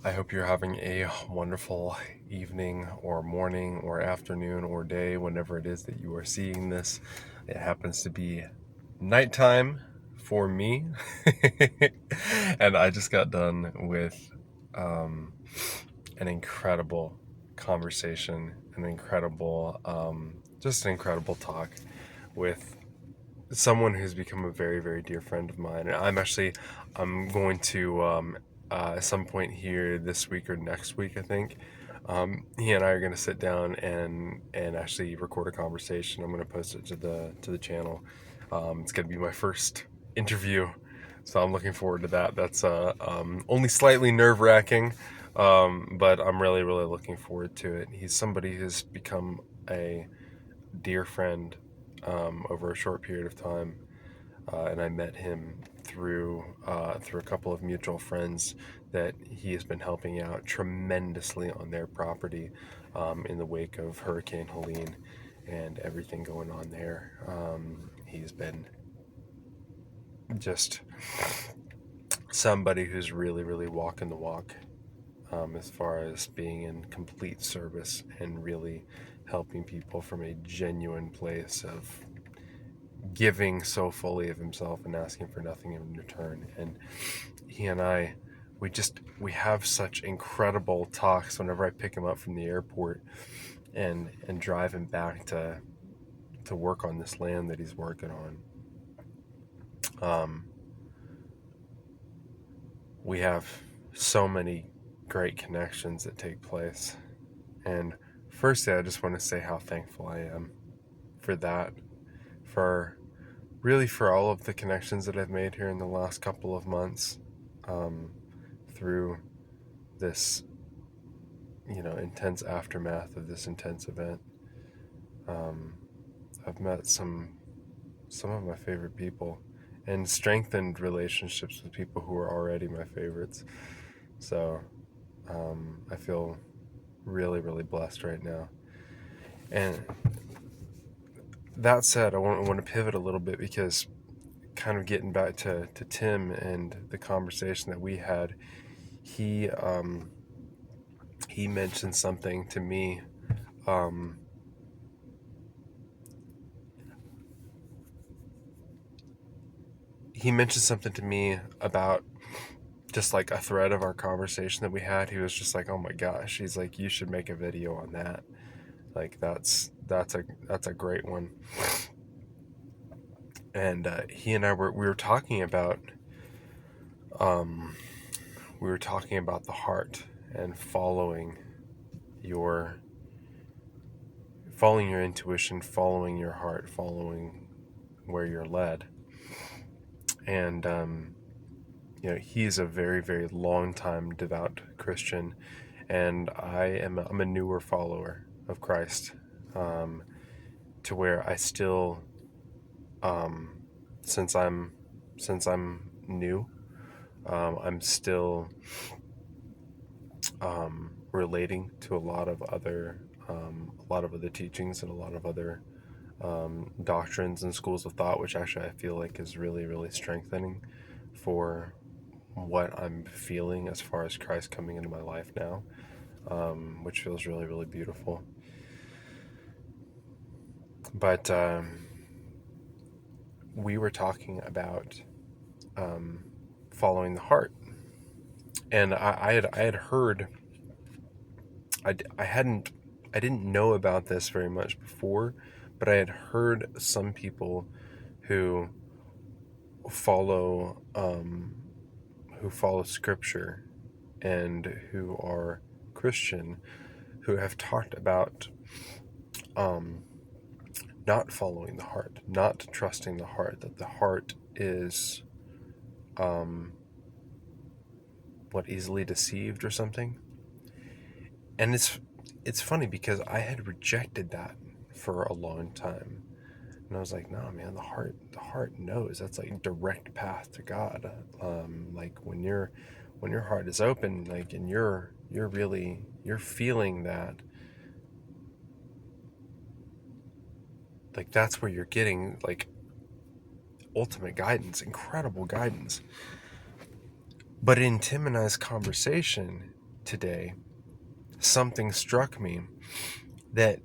I hope you're having a wonderful evening or morning or afternoon or day, whenever it is that you are seeing this. It happens to be nighttime for me. And I just got done with an incredible conversation, just an incredible talk with someone who's become a very, very dear friend of mine. And I'm going to, at some point here this week or next week, I think, he and I are going to sit down and actually record a conversation. I'm going to post it to the channel. It's going to be my first interview, so I'm looking forward to that. That's only slightly nerve-wracking, but I'm really, really looking forward to it. He's somebody who's become a dear friend over a short period of time, and I met him through a couple of mutual friends that he has been helping out tremendously on their property in the wake of Hurricane Helene and everything going on there. He's been just somebody who's really, really walking the walk as far as being in complete service and really helping people from a genuine place of giving so fully of himself and asking for nothing in return. And he and I, we have such incredible talks whenever I pick him up from the airport and drive him back to work on this land that he's working on. We have so many great connections that take place. And firstly, I just want to say how thankful I am for that, for all of the connections that I've made here in the last couple of months, through this, intense aftermath of this intense event. I've met some of my favorite people and strengthened relationships with people who are already my favorites. So I feel really, really blessed right now. And that said, I want to pivot a little bit, because kind of getting back to Tim and the conversation that we had, he mentioned something to me. He mentioned something to me about just like a thread of our conversation that we had. He was just like, "Oh my gosh," he's like, "You should make a video on that. Like that's a great one." And he and I we were talking about the heart and following your intuition, following your heart, following where you're led. And he's a very, very long time devout Christian, and I'm a newer follower of Christ, to where I still, since I'm new, I'm still relating to a lot of other teachings and a lot of other doctrines and schools of thought, which actually I feel like is really, really strengthening for what I'm feeling as far as Christ coming into my life now, which feels really, really beautiful. But we were talking about following the heart, and I had heard, I didn't know about this very much before, but I had heard some people who follow scripture and who are Christian, who have talked about not following the heart, not trusting the heart, that the heart is easily deceived or something. And it's funny, because I had rejected that for a long time. And I was like, no, man, the heart knows. That's like direct path to God. Like when your heart is open, like, and you're feeling that, like, that's where you're getting like ultimate guidance, incredible guidance. But in Tim and I's conversation, today, something struck me that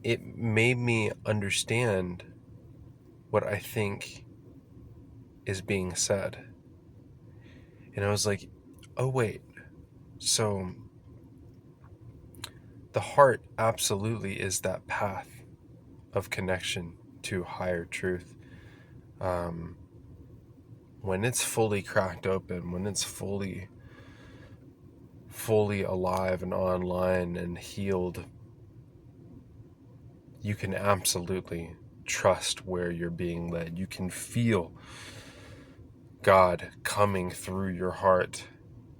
it made me understand what I think is being said. And I was like, oh, wait. So the heart absolutely is that path of connection to higher truth. When it's fully cracked open, when it's fully alive and online and healed, you can absolutely trust where you're being led. You can feel God coming through your heart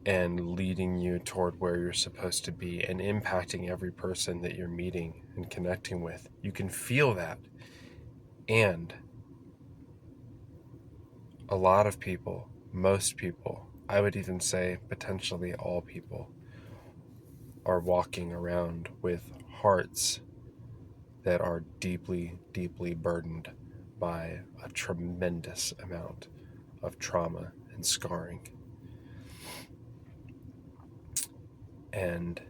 and leading you toward where you're supposed to be and impacting every person that you're meeting and connecting with. You can feel that. And a lot of people, most people, I would even say potentially all people, are walking around with hearts that are deeply, deeply burdened by a tremendous amount of trauma and scarring. And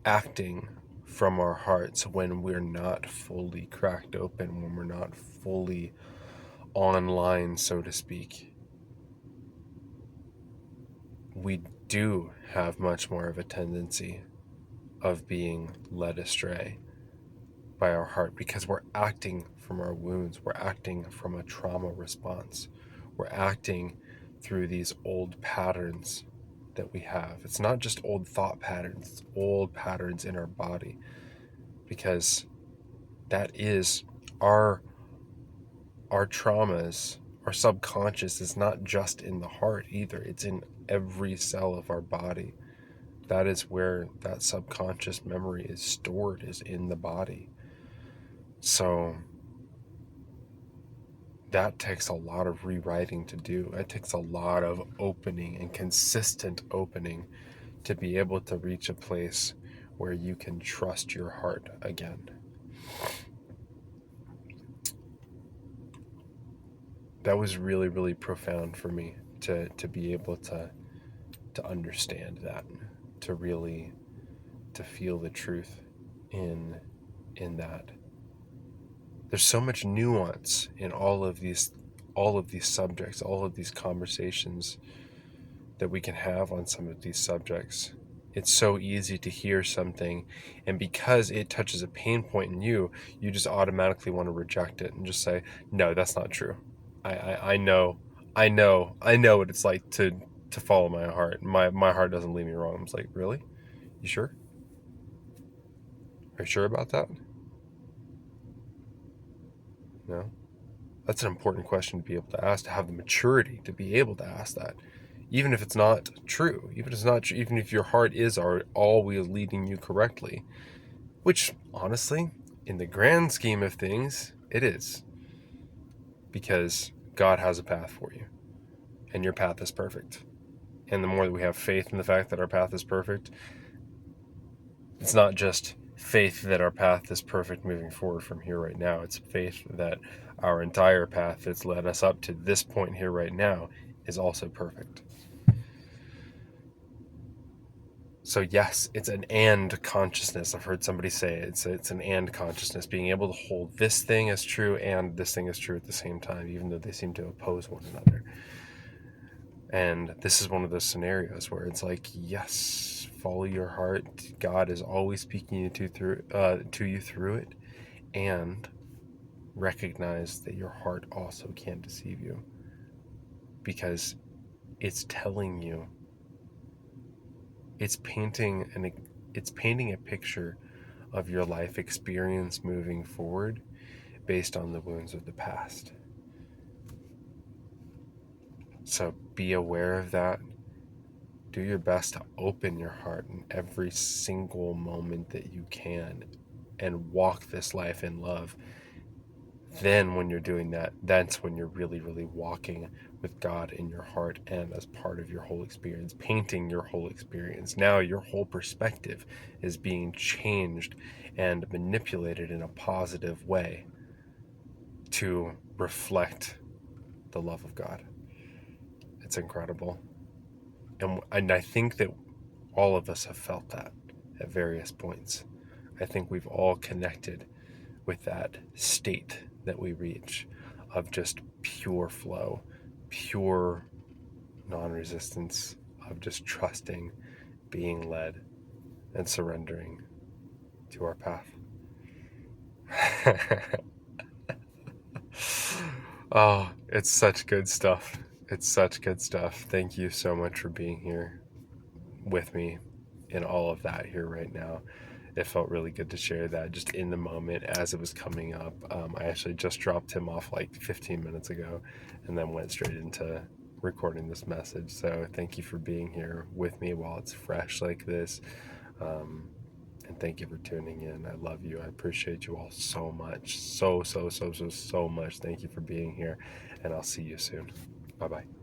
acting from our hearts when we're not fully cracked open, when we're not fully online, so to speak, we do have much more of a tendency of being led astray by our heart because we're acting from our wounds. We're acting from a trauma response. We're acting through these old patterns that we have. It's not just old thought patterns, it's old patterns in our body, because that is our traumas. Our subconscious is not just in the heart either. It's in every cell of our body. That is where that subconscious memory is stored, is in the body. So that takes a lot of rewriting to do. It takes a lot of opening and consistent opening to be able to reach a place where you can trust your heart again. That was really, really profound for me to be able to understand that, to really to feel the truth in that. There's so much nuance in all of these subjects, all of these conversations that we can have on some of these subjects. It's so easy to hear something, and because it touches a pain point in you, you just automatically want to reject it and just say, no, that's not true. I know what it's like to follow my heart. My heart doesn't lead me wrong. I'm just like, really? You sure? Are you sure about that? No? That's an important question to be able to ask, to have the maturity to be able to ask that. Even if it's not true, even if your heart is always leading you correctly, which honestly, in the grand scheme of things, it is. Because God has a path for you, and your path is perfect. And the more that we have faith in the fact that our path is perfect, it's not just faith that our path is perfect moving forward from here right now. It's faith that our entire path that's led us up to this point here right now is also perfect. So yes, it's an and consciousness. I've heard somebody say it's an and consciousness, being able to hold this thing as true and this thing as true at the same time, even though they seem to oppose one another. And this is one of those scenarios where it's like, yes, follow your heart. God is always speaking to you through it, and recognize that your heart also can't deceive you, because it's telling you, it's painting a picture of your life experience moving forward based on the wounds of the past. So be aware of that. Do your best to open your heart in every single moment that you can and walk this life in love. Then when you're doing that, that's when you're really, really walking with God in your heart and as part of your whole experience, painting your whole experience. Now your whole perspective is being changed and manipulated in a positive way to reflect the love of God. It's incredible. And I think that All of us have felt that at various points. I think we've all connected with that state that we reach of just pure flow, pure non-resistance, of just trusting, being led, and surrendering to our path. Oh, it's such good stuff. It's such good stuff. Thank you so much for being here with me in all of that here right now. It felt really good to share that just in the moment as it was coming up. I actually just dropped him off like 15 minutes ago and then went straight into recording this message. So thank you for being here with me while it's fresh like this. And thank you for tuning in. I love you. I appreciate you all so much. So much. Thank you for being here. And I'll see you soon. Bye-bye.